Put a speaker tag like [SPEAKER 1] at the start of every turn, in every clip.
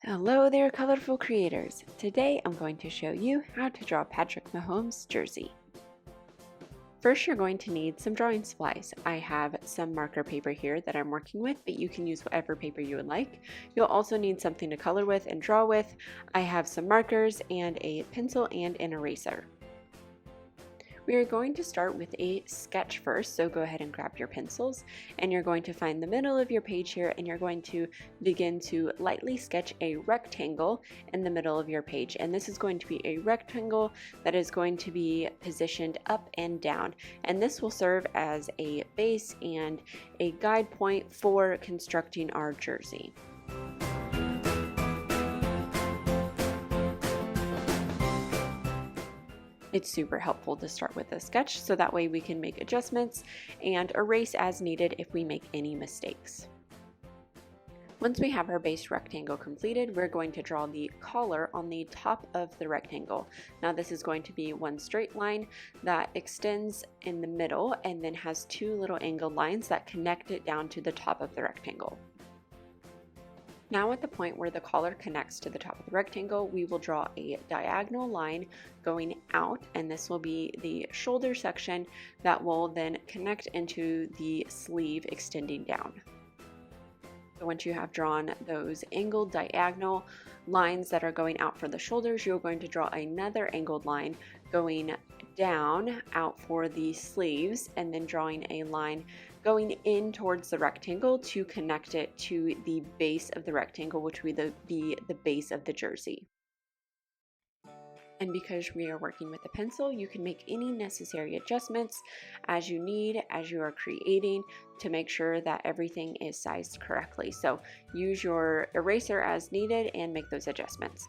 [SPEAKER 1] Hello there, colorful creators. Today I'm going to show you how to draw Patrick Mahomes' jersey. First, you're going to need some drawing supplies. I have some marker paper here that I'm working with, but you can use whatever paper you would like. You'll also need something to color with and draw with. I have some markers and a pencil and an eraser. We are going to start with a sketch first, so go ahead and grab your pencils, and you're going to find the middle of your page here, and you're going to begin to lightly sketch a rectangle in the middle of your page. And this is going to be a rectangle that is going to be positioned up and down, and this will serve as a base and a guide point for constructing our jersey. It's super helpful to start with a sketch so that way we can make adjustments and erase as needed if we make any mistakes. Once we have our base rectangle completed, we're going to draw the collar on the top of the rectangle. Now this is going to be one straight line that extends in the middle and then has two little angled lines that connect it down to the top of the rectangle. Now at the point where the collar connects to the top of the rectangle, we will draw a diagonal line going out, and this will be the shoulder section that will then connect into the sleeve extending down. So once you have drawn those angled diagonal lines that are going out for the shoulders, you're going to draw another angled line going down out for the sleeves, and then drawing a line going in towards the rectangle to connect it to the base of the rectangle, which will be the base of the jersey. And because we are working with a pencil, you can make any necessary adjustments as you need, as you are creating, to make sure that everything is sized correctly. So use your eraser as needed and make those adjustments.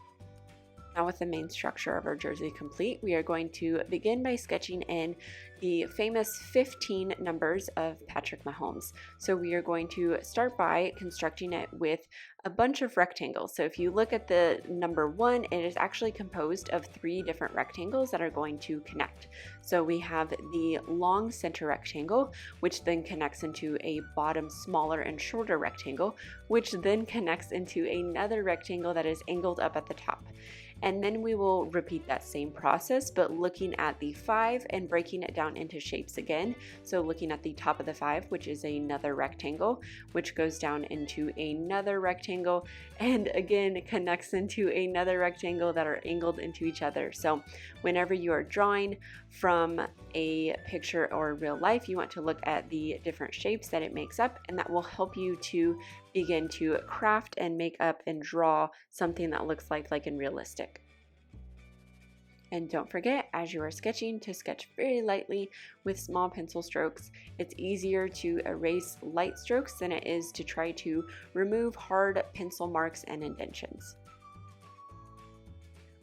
[SPEAKER 1] Now with the main structure of our jersey complete, we are going to begin by sketching in the famous 15 numbers of Patrick Mahomes. So we are going to start by constructing it with a bunch of rectangles. So if you look at the number 1, it is actually composed of 3 different rectangles that are going to connect. So we have the long center rectangle, which then connects into a bottom smaller and shorter rectangle, which then connects into another rectangle that is angled up at the top. And then we will repeat that same process, but looking at the 5 and breaking it down into shapes again. So looking at the top of the 5, which is another rectangle, which goes down into another rectangle, and again connects into another rectangle that are angled into each other. So whenever you are drawing from a picture or real life, you want to look at the different shapes that it makes up, and that will help you to begin to craft and make up and draw something that looks like and realistic. And don't forget, as you are sketching, to sketch very lightly with small pencil strokes. It's easier to erase light strokes than it is to try to remove hard pencil marks and indentions.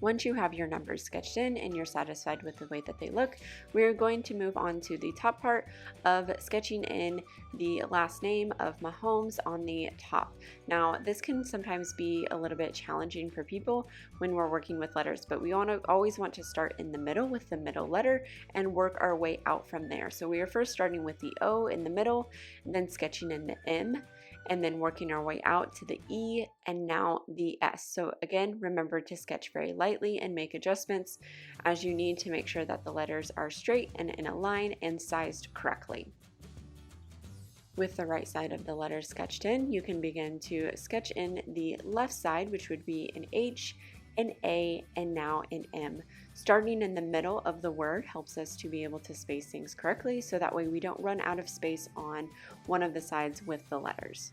[SPEAKER 1] Once you have your numbers sketched in and you're satisfied with the way that they look, we're going to move on to the top part of sketching in the last name of Mahomes on the top. Now, this can sometimes be a little bit challenging for people when we're working with letters, but we always want to start in the middle with the middle letter and work our way out from there. So we are first starting with the O in the middle, and then sketching in the M, and then working our way out to the E and now the S. So again, remember to sketch very lightly and make adjustments as you need to make sure that the letters are straight and in a line and sized correctly. With the right side of the letters sketched in, you can begin to sketch in the left side, which would be an H, an A, and now an M. Starting in the middle of the word helps us to be able to space things correctly, so that way we don't run out of space on one of the sides with the letters.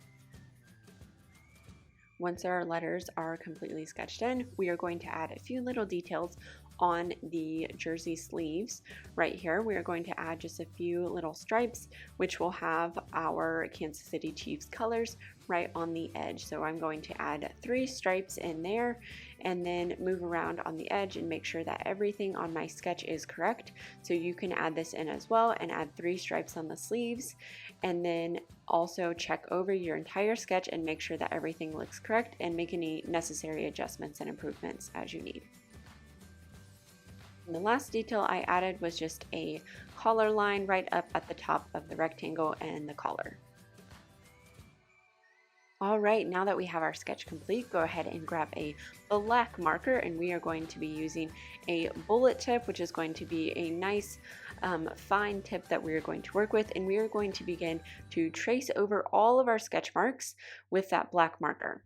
[SPEAKER 1] Once our letters are completely sketched in, we are going to add a few little details on the jersey sleeves. Right here, we are going to add just a few little stripes, which will have our Kansas City Chiefs colors right on the edge. So I'm going to add 3 stripes in there and then move around on the edge and make sure that everything on my sketch is correct. So you can add this in as well and add 3 stripes on the sleeves, and then also check over your entire sketch and make sure that everything looks correct and make any necessary adjustments and improvements as you need. And the last detail I added was just a collar line right up at the top of the rectangle and the collar. All right, now that we have our sketch complete, go ahead and grab a black marker, and we are going to be using a bullet tip, which is going to be a nice fine tip that we are going to work with, and we are going to begin to trace over all of our sketch marks with that black marker.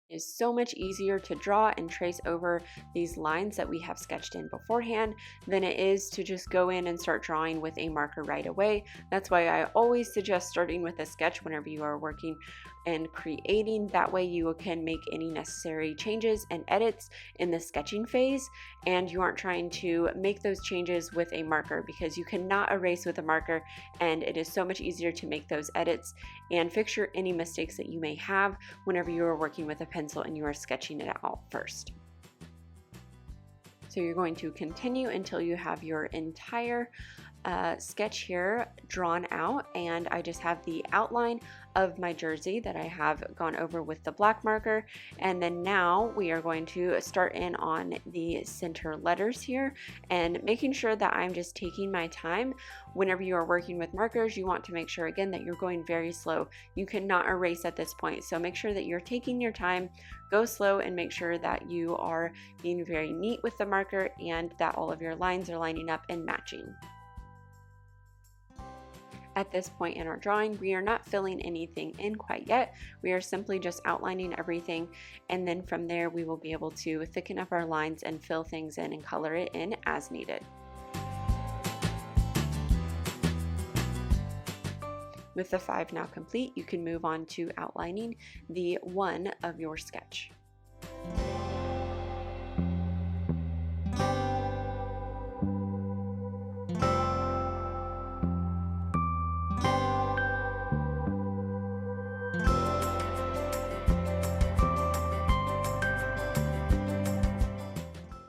[SPEAKER 1] Is so much easier to draw and trace over these lines that we have sketched in beforehand than it is to just go in and start drawing with a marker right away. That's why I always suggest starting with a sketch whenever you are working and creating. That way you can make any necessary changes and edits in the sketching phase, and you aren't trying to make those changes with a marker, because you cannot erase with a marker, and it is so much easier to make those edits and fix any mistakes that you may have whenever you are working with a pencil and you are sketching it out first. So you're going to continue until you have your entire sketch here drawn out, and I just have the outline of my jersey that I have gone over with the black marker. And then now we are going to start in on the center letters here and making sure that I'm just taking my time. Whenever you are working with markers, you want to make sure again that you're going very slow. You cannot erase at this point, so make sure that you're taking your time, go slow, and make sure that you are being very neat with the marker and that all of your lines are lining up and matching. At this point in our drawing, we are not filling anything in quite yet. We are simply just outlining everything, and then from there we will be able to thicken up our lines and fill things in and color it in as needed. With the 5 now complete, you can move on to outlining the 1 of your sketch.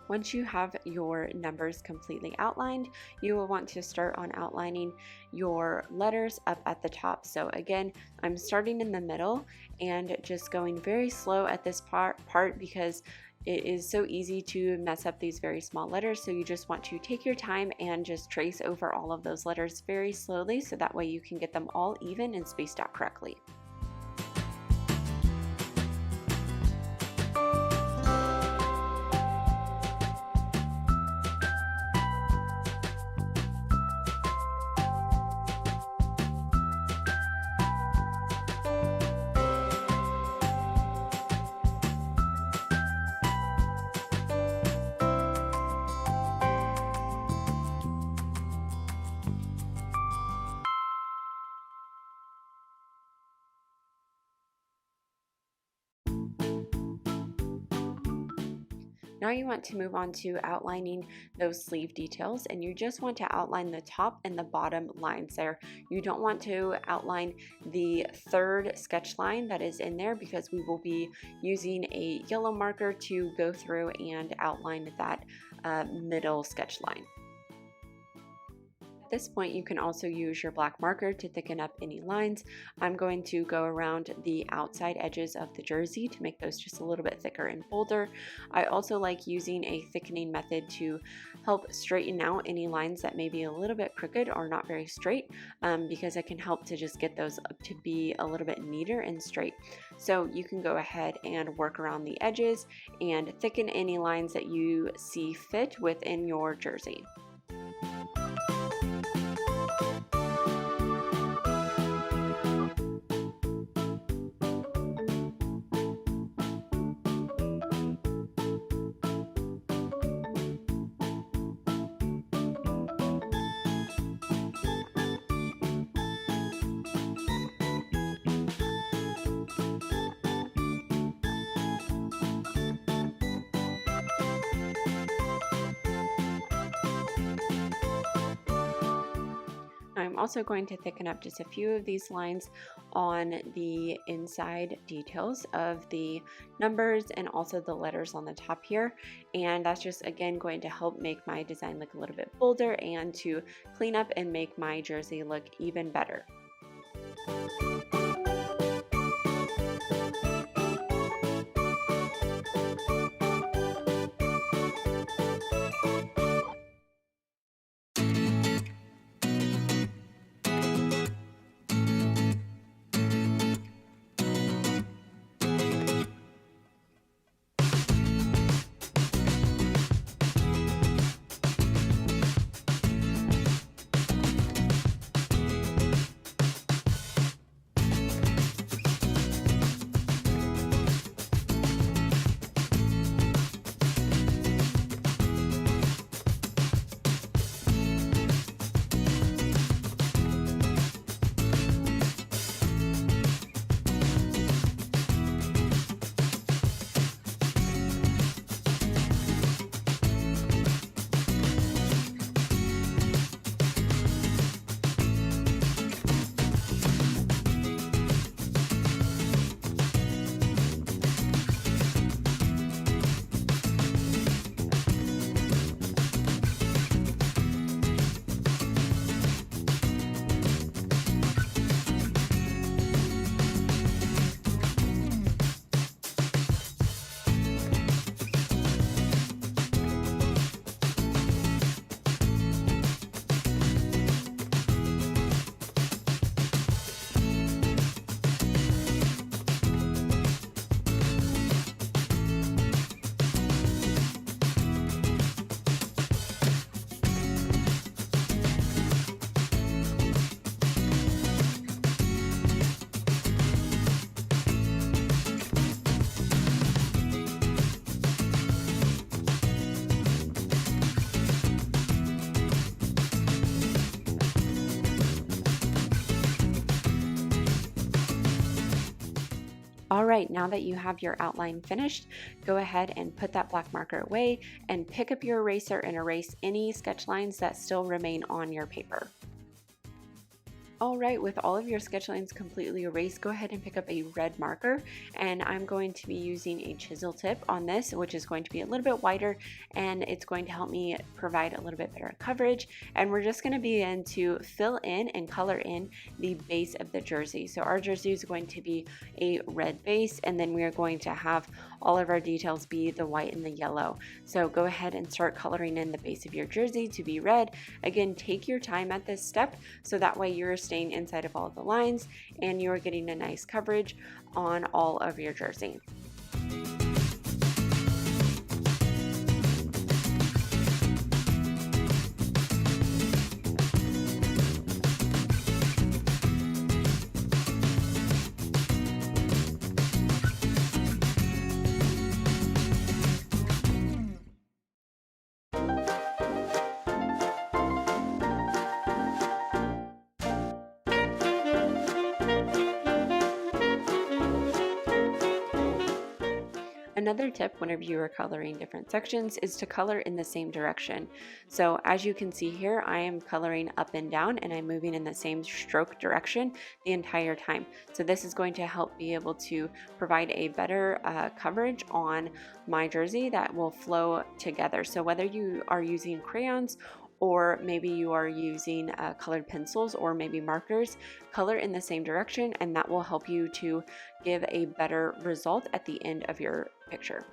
[SPEAKER 1] Once you have your numbers completely outlined, you will want to start on outlining your letters up at the top. So again, I'm starting in the middle and just going very slow at this part because it is so easy to mess up these very small letters. So you just want to take your time and just trace over all of those letters very slowly, so that way you can get them all even and spaced out correctly. Now you want to move on to outlining those sleeve details, and you just want to outline the top and the bottom lines there. You don't want to outline the third sketch line that is in there, because we will be using a yellow marker to go through and outline that middle sketch line. At this point, you can also use your black marker to thicken up any lines. I'm going to go around the outside edges of the jersey to make those just a little bit thicker and bolder. I also like using a thickening method to help straighten out any lines that may be a little bit crooked or not very straight, because it can help to just get those up to be a little bit neater and straight. So you can go ahead and work around the edges and thicken any lines that you see fit within your jersey. I'm also going to thicken up just a few of these lines on the inside details of the numbers and also the letters on the top here, and that's just again going to help make my design look a little bit bolder and to clean up and make my jersey look even better. All right, now that you have your outline finished, go ahead and put that black marker away and pick up your eraser and erase any sketch lines that still remain on your paper. All right, with all of your sketch lines completely erased, go ahead and pick up a red marker, and I'm going to be using a chisel tip on this, which is going to be a little bit wider, and it's going to help me provide a little bit better coverage. And we're just going to begin to fill in and color in the base of the jersey. So our jersey is going to be a red base, and then we are going to have all of our details be the white and the yellow. So go ahead and start coloring in the base of your jersey to be red. Again, take your time at this step so that way you're staying inside of all of the lines and you're getting a nice coverage on all of your jersey. Another tip whenever you are coloring different sections is to color in the same direction. So as you can see here, I am coloring up and down and I'm moving in the same stroke direction the entire time. So this is going to help be able to provide a better coverage on my jersey that will flow together. So whether you are using crayons or maybe you are using colored pencils or maybe markers, color in the same direction, and that will help you to give a better result at the end of your picture.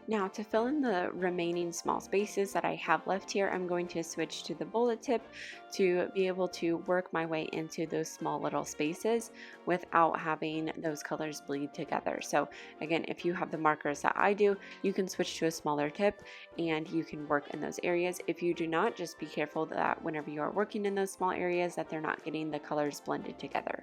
[SPEAKER 1] Now to fill in the remaining small spaces that I have left here, I'm going to switch to the bullet tip to be able to work my way into those small little spaces without having those colors bleed together. So again, if you have the markers that I do, you can switch to a smaller tip and you can work in those areas. If you do not, just be careful that whenever you are working in those small areas that they're not getting the colors blended together.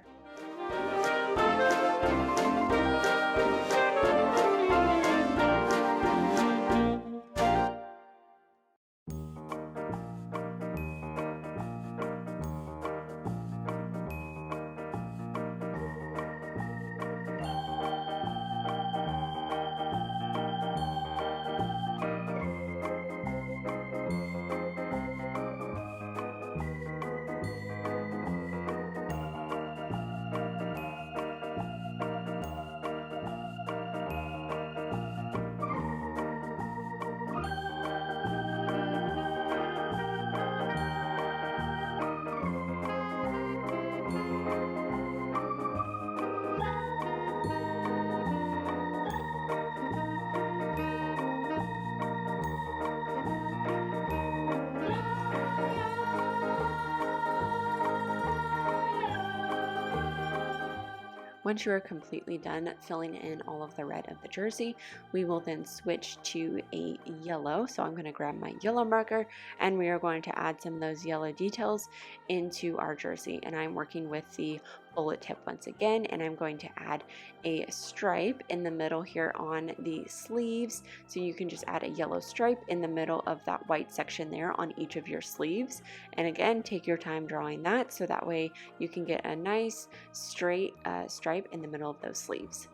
[SPEAKER 1] Once you are completely done filling in all of the red of the jersey, we will then switch to a yellow. So I'm going to grab my yellow marker and we are going to add some of those yellow details into our jersey. And I'm working with the bullet tip once again, and I'm going to add a stripe in the middle here on the sleeves. So you can just add a yellow stripe in the middle of that white section there on each of your sleeves. And again, take your time drawing that so that way you can get a nice straight stripe in the middle of those sleeves.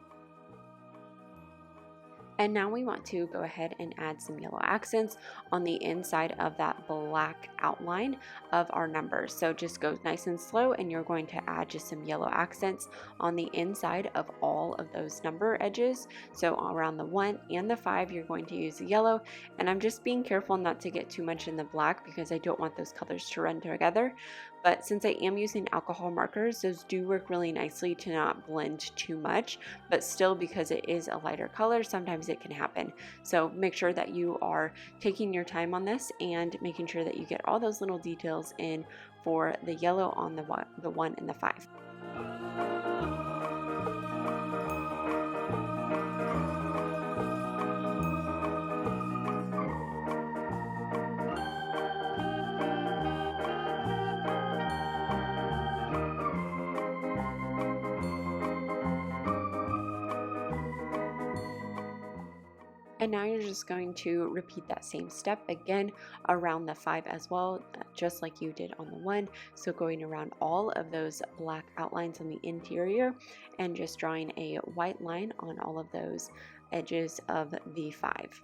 [SPEAKER 1] And now we want to go ahead and add some yellow accents on the inside of that black outline of our numbers. So just go nice and slow and you're going to add just some yellow accents on the inside of all of those number edges. So around the 1 and the 5, you're going to use the yellow. And I'm just being careful not to get too much in the black because I don't want those colors to run together. But since I am using alcohol markers, those do work really nicely to not blend too much, but still because it is a lighter color, sometimes it can happen. So make sure that you are taking your time on this and making sure that you get all those little details in for the yellow on the 1 and the 5. And now you're just going to repeat that same step again around the 5 as well, just like you did on the 1. So going around all of those black outlines on the interior and just drawing a white line on all of those edges of the 5.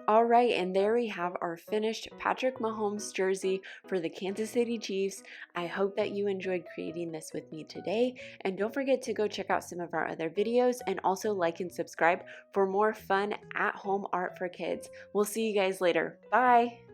[SPEAKER 1] All right, and there we have our finished Patrick Mahomes jersey for the Kansas City Chiefs. I hope that you enjoyed creating this with me today, and don't forget to go check out some of our other videos and also like and subscribe for more fun at-home art for kids. We'll see you guys later. Bye!